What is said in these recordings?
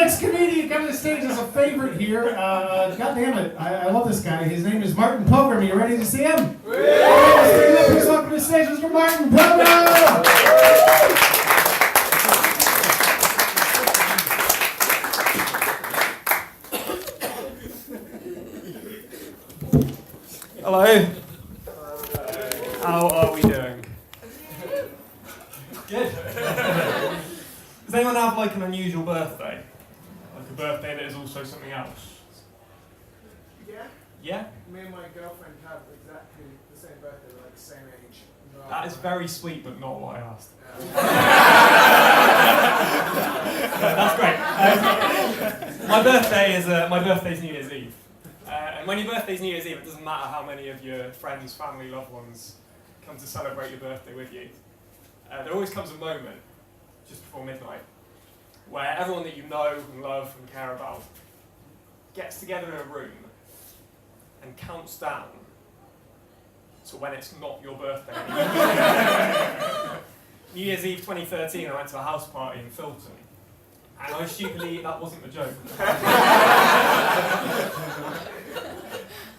next comedian coming to the stage is a favorite here. God damn it, I love this guy. His name is Martin Pilgrim. Are you ready to see him? Please welcome to the stage, Mr. Martin Pilgrim! Hello. How are we doing? Good. Does anyone have like an unusual birthday? Like a birthday that is also something else? Yeah. Yeah? Me and my girlfriend have exactly the same birthday, we're like the same age. That is very sweet, but not what I asked. That's great. My birthday's New Year's Eve. And when your birthday's New Year's Eve, it doesn't matter how many of your friends, family, loved ones come to celebrate your birthday with you. There always comes a moment, just before midnight, where everyone that you know and love and care about gets together in a room and counts down to when it's not your birthday anymore. New Year's Eve 2013, I went to a house party in Filton. And I stupidly, that wasn't a joke.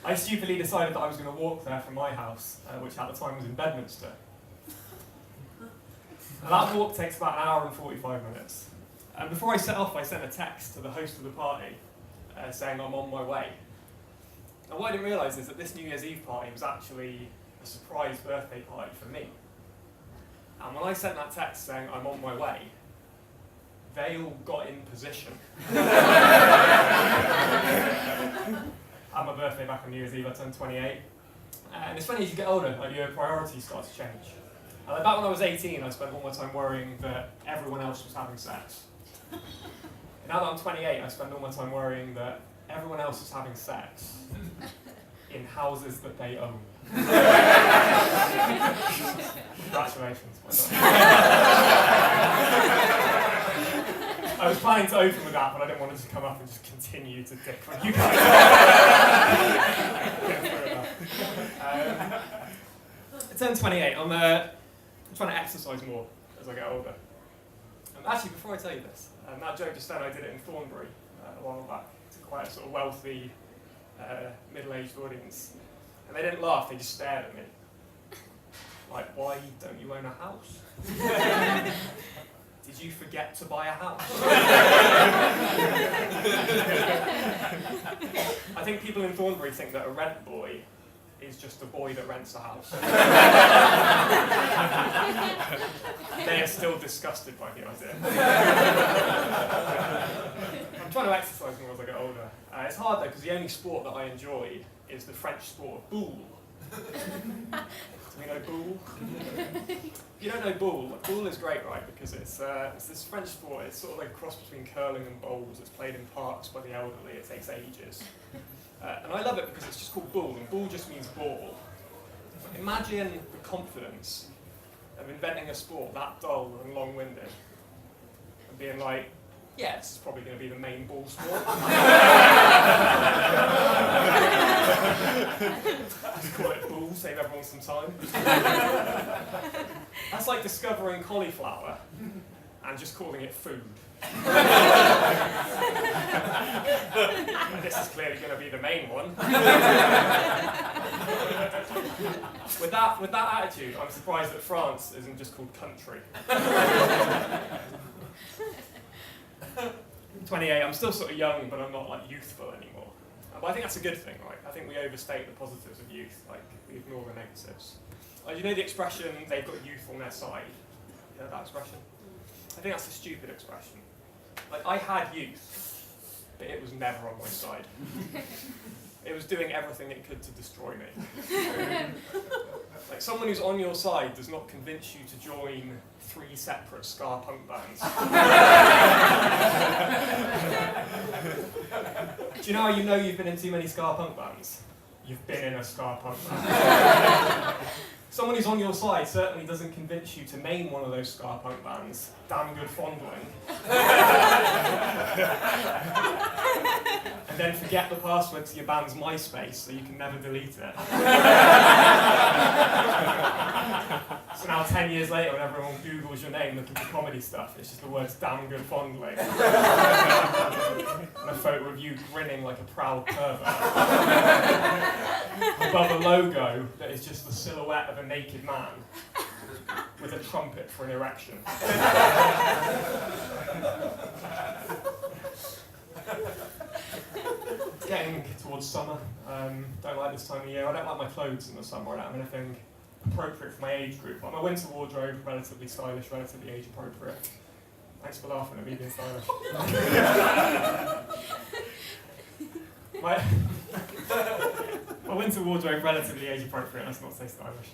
I stupidly decided that I was going to walk there from my house, which at the time was in Bedminster. And that walk takes about an hour and 45 minutes. And before I set off, I sent a text to the host of the party saying I'm on my way. And what I didn't realise is that this New Year's Eve party was actually a surprise birthday party for me. And when I sent that text saying I'm on my way, they all got in position. Had my birthday back on New Year's Eve, I turned 28. And it's funny, as you get older, like your priorities start to change. Like back when I was 18, I spent all my time worrying that everyone else was having sex. And now that I'm 28, I spend all my time worrying that everyone else is having sex in houses that they own. Congratulations. I was planning to open with that, but I didn't want it to come up and just continue to dick on you guys. I turned 28. I'm trying to exercise more as I get older. Actually, before I tell you this, that joke just then, I did it in Thornbury a while back to quite a sort of wealthy, middle-aged audience. And they didn't laugh, they just stared at me. Like, why don't you own a house? Did you forget to buy a house? I think people in Thornbury think that a rent boy is just a boy that rents a house. They are still disgusted by the idea. I'm trying to exercise more as I get older. It's hard though, because the only sport that I enjoy is the French sport of boule. Do you know boule? If you don't know boule, boule is great, right? Because it's this French sport. It's sort of like a cross between curling and bowls. It's played in parks by the elderly. It takes ages. And I love it because it's just called boule, and boule just means ball. Imagine the confidence of inventing a sport that dull and long-winded, and being like, yeah, this is probably going to be the main ball sport. Just call it boule, save everyone some time. That's like discovering cauliflower and just calling it food. This is clearly going to be the main one. With that attitude, I'm surprised that France isn't just called country. 28, I'm still sort of young, but I'm not like youthful anymore. But I think that's a good thing, right? I think we overstate the positives of youth, like we ignore the negatives. You know the expression, they've got youth on their side? You know that expression? I think that's a stupid expression. Like, I had youth, but it was never on my side. It was doing everything it could to destroy me. Like, someone who's on your side does not convince you to join 3 separate ska-punk bands. Do you know how you know you've been in too many ska-punk bands? You've been in a ska-punk band. Someone who's on your side certainly doesn't convince you to name one of those ska-punk bands Damn Good Fondling. And then forget the password to your band's MySpace so you can never delete it. So now 10 years later, when everyone Googles your name looking for comedy stuff, it's just the words Damn Good Fondling. you grinning like a proud pervert above a logo that is just the silhouette of a naked man with a trumpet for an erection. It's getting towards summer. Don't like this time of year. I don't like my clothes in the summer. I don't have anything appropriate for my age group. Like my winter wardrobe, relatively stylish, relatively age appropriate. Thanks for laughing at me being stylish. my winter wardrobe, relatively age appropriate, let's not say stylish.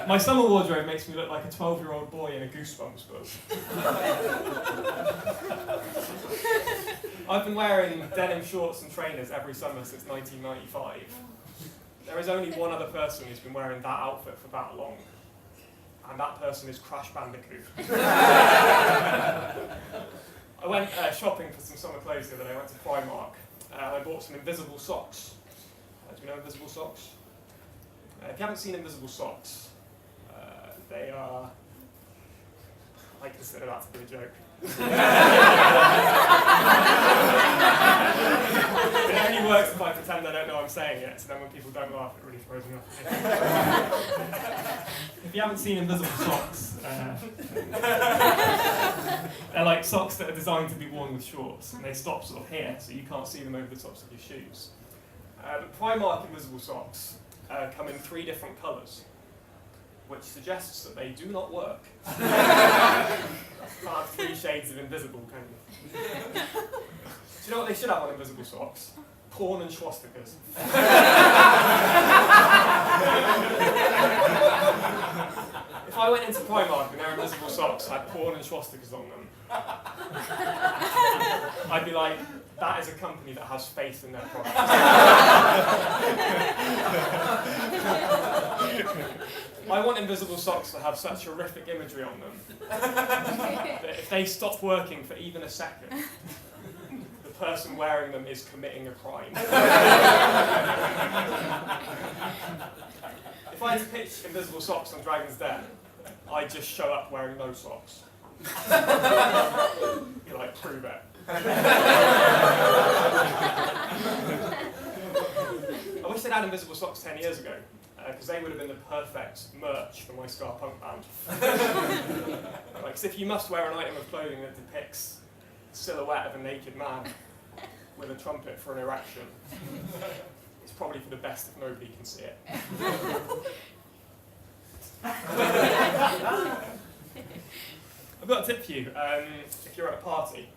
My summer wardrobe makes me look like a 12-year-old boy in a Goosebumps book. I've been wearing denim shorts and trainers every summer since 1995. There is only one other person who's been wearing that outfit for that long. And that person is Crash Bandicoot. I went shopping for some summer clothes the other day. I went to Primark. I bought some invisible socks. Do you know invisible socks? If you haven't seen invisible socks, they are... I consider that to be a joke. It only works if I pretend I don't know I'm saying it, so then when people don't laugh, it really throws me off. If you haven't seen invisible socks, they're like socks that are designed to be worn with shorts, and they stop sort of here, so you can't see them over the tops of your shoes. But Primark invisible socks come in 3 different colours, which suggests that they do not work. You can't have 3 shades of invisible, can you? Do you know what they should have on invisible socks? Porn and swastikas. If I went into Primark and their invisible socks had porn and swastikas on them, I'd be like, that is a company that has faith in their product. I want invisible socks that have such horrific imagery on them that if they stop working for even a second, the person wearing them is committing a crime. If I had to pitch invisible socks on Dragon's Den, I'd just show up wearing no socks. You're like, prove it. I wish they'd had invisible socks 10 years ago, because they would have been the perfect merch for my ska-punk band. Like, if you must wear an item of clothing that depicts the silhouette of a naked man with a trumpet for an erection, it's probably for the best if nobody can see it. I've got a tip for you, if you're at a party.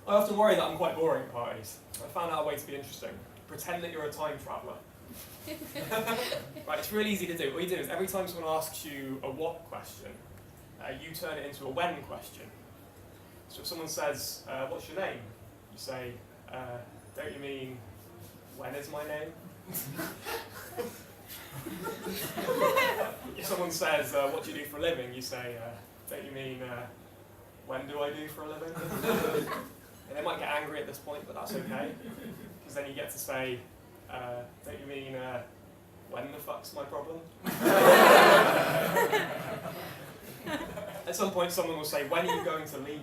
I often worry that I'm quite boring at parties. I found out a way to be interesting. Pretend that you're a time traveller. Right, it's really easy to do. What you do is every time someone asks you a what question, you turn it into a when question. So if someone says, what's your name? You say, don't you mean, when is my name? If someone says, what do you do for a living? You say, don't you mean, when do I do for a living? And they might get angry at this point, but that's okay. Because then you get to say, don't you mean, when the fuck's my problem? At some point someone will say, when are you going to leave?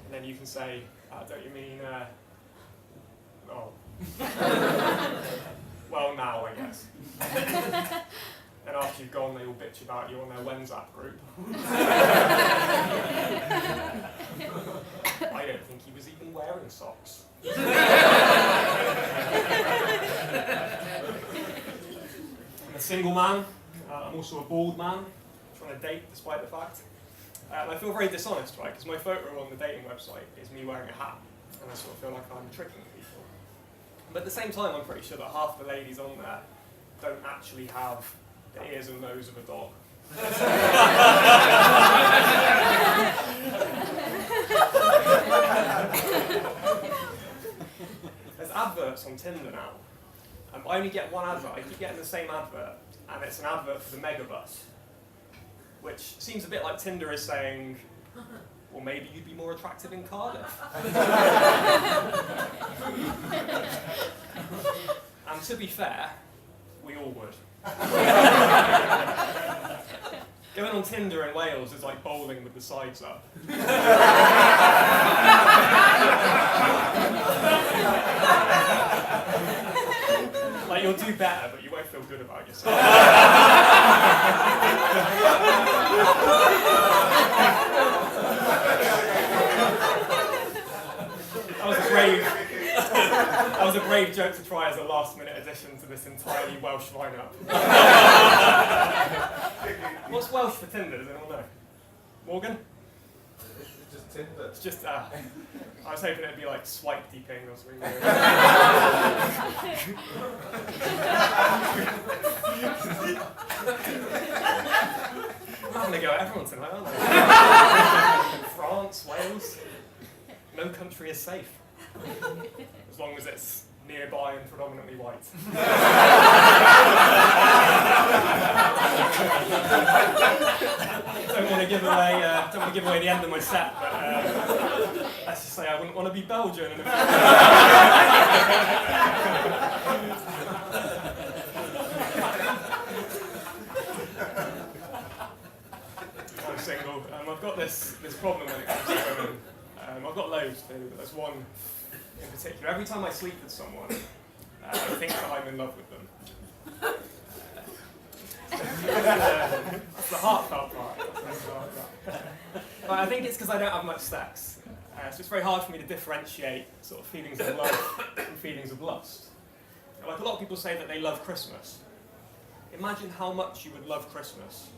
And then you can say, don't you mean, oh. Well, now, I guess. And after you've gone, they will bitch about you on their WhatsApp group. I don't think he was even wearing socks. I'm a single man. I'm also a bald man, trying to date despite the fact. And I feel very dishonest, right? Because my photo on the dating website is me wearing a hat, and I sort of feel like I'm tricking people. But at the same time, I'm pretty sure that half the ladies on there don't actually have the ears and nose of a dog. There's adverts on Tinder now. I only get one advert. I keep getting the same advert, and it's an advert for the Megabus, which seems a bit like Tinder is saying, well, maybe you'd be more attractive in Cardiff. And to be fair, we all would. Going on Tinder in Wales is like bowling with the sides up. you'll do better, but you won't feel good about yourself. That was a brave joke to try as a last-minute addition to this entirely Welsh lineup. What's Welsh for Tinder? Does anyone know? Morgan? It's just Tinder. It's just, I was hoping it'd be like swipe deeping or something. I'm having a go at everyone tonight, aren't I? France, Wales. No country is safe. As long as it's nearby and predominantly white. Don't want to give away the end of my set, but let's just say I wouldn't want to be Belgian. I'm single. I've got this problem when it comes to women. I've got loads too, but there's one in particular. Every time I sleep with someone, I think that I'm in love with them. That's the heartfelt part. But I think it's because I don't have much sex. So it's very hard for me to differentiate sort of feelings of love from feelings of lust. Like a lot of people say that they love Christmas. Imagine how much you would love Christmas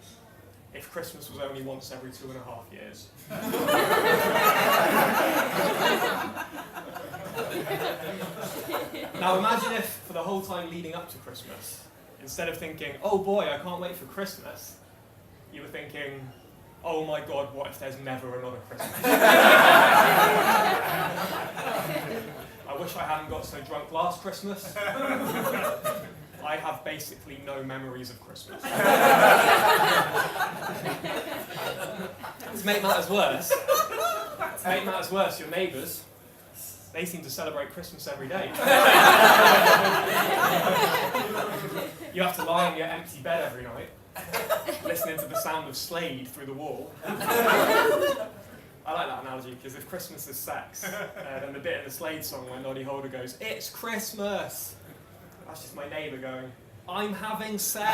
if Christmas was only once every 2.5 years. Now imagine if, for the whole time leading up to Christmas, instead of thinking, oh boy, I can't wait for Christmas, you were thinking, oh my God, what if there's never another Christmas? I wish I hadn't got so drunk last Christmas. I have basically no memories of Christmas. To make matters worse, your neighbours, they seem to celebrate Christmas every day. You have to lie on your empty bed every night, listening to the sound of Slade through the wall. I like that analogy, because if Christmas is sex, then the bit in the Slade song where Noddy Holder goes, "It's Christmas!" That's just my neighbour going, "I'm having sex!"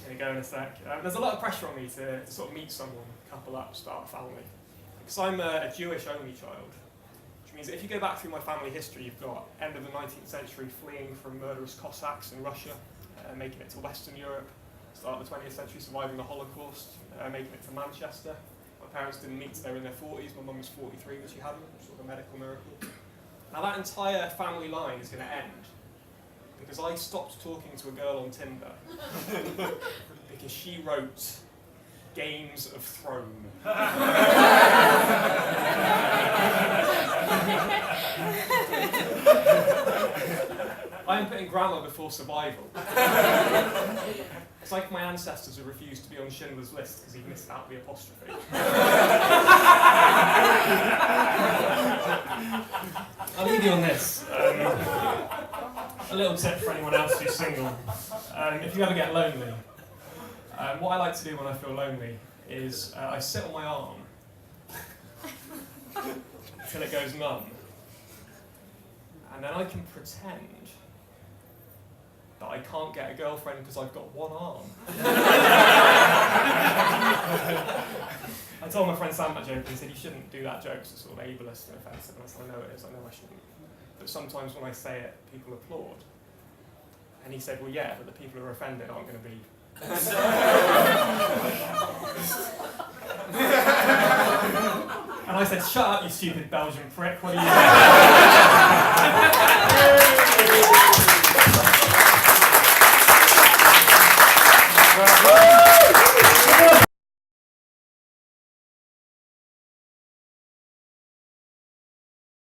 Gonna go in a sec. There's a lot of pressure on me to sort of meet someone, couple up, start a family. Because I'm a Jewish only child, which means that if you go back through my family history, you've got end of the 19th century fleeing from murderous Cossacks in Russia, making it to Western Europe, start of the 20th century surviving the Holocaust, making it to Manchester. My parents didn't meet till they were in their 40s, my mum was 43 when she had them, sort of a medical miracle. Now that entire family line is going to end because I stopped talking to a girl on Tinder because she wrote Games of Thrones. I am putting grammar before survival. It's like my ancestors who refused to be on Schindler's List because he missed out the apostrophe. I'll leave you on this. A little tip for anyone else who's single. If you ever get lonely, what I like to do when I feel lonely is I sit on my arm until it goes numb. And then I can pretend that I can't get a girlfriend because I've got one arm. I told my friend Sam that joke and he said, "You shouldn't do that joke, it's sort of ableist and offensive." And I said, "I know it is, I know I shouldn't. But sometimes when I say it, people applaud." And he said, "Well, yeah, but the people who are offended aren't going to be..." And I said, "Shut up, you stupid Belgian prick, what are you doing?"